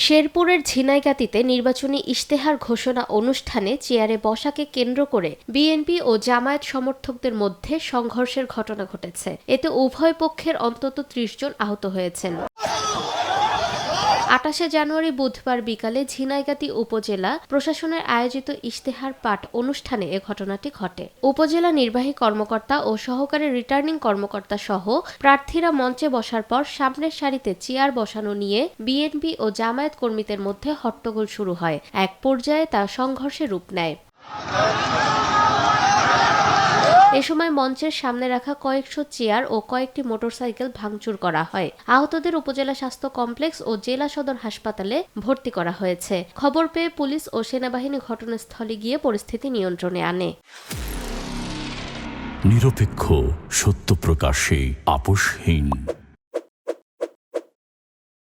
শেরপুরের ঝিনাইগাতীতে নির্বাচনী ইশতেহার ঘোষণা অনুষ্ঠানে চেয়ারে বসাকে কেন্দ্র করে বিএনপি ও জামায়াত সমর্থকদের মধ্যে সংঘর্ষের ঘটনা ঘটেছে। এতে উভয় পক্ষের অন্তত ৩০ জন আহত হয়েছেন। ২৮ জানুয়ারি বুধবার বিকালে ঝিনাইগাতী উপজেলা প্রশাসনের আয়োজিত ইশতেহার পাঠ অনুষ্ঠানে এ ঘটনাটি ঘটে। উপজেলা নির্বাহী কর্মকর্তা ও সহকারী রিটার্নিং কর্মকর্তা সহ প্রার্থীরা মঞ্চে বসার পর সামনের সারিতে চেয়ার বসানো নিয়ে বিএনপি ও জামায়াত কর্মীদের মধ্যে হট্টগোল শুরু হয়। এক পর্যায়ে তা সংঘর্ষে রূপ নেয়। এ সময় মঞ্চের সামনে রাখা কয়েকশো চেয়ার ও কয়েকটি মোটরসাইকেল ভাঙচুর করা হয়। আহতদের উপজেলা স্বাস্থ্য কমপ্লেক্স ও জেলা সদর হাসপাতালে ভর্তি করা হয়েছে। খবর পেয়ে পুলিশ ও সেনাবাহিনী ঘটনাস্থলে গিয়ে পরিস্থিতি নিয়ন্ত্রণে আনে। নিরপেক্ষ, সত্য প্রকাশে আপোষহীন।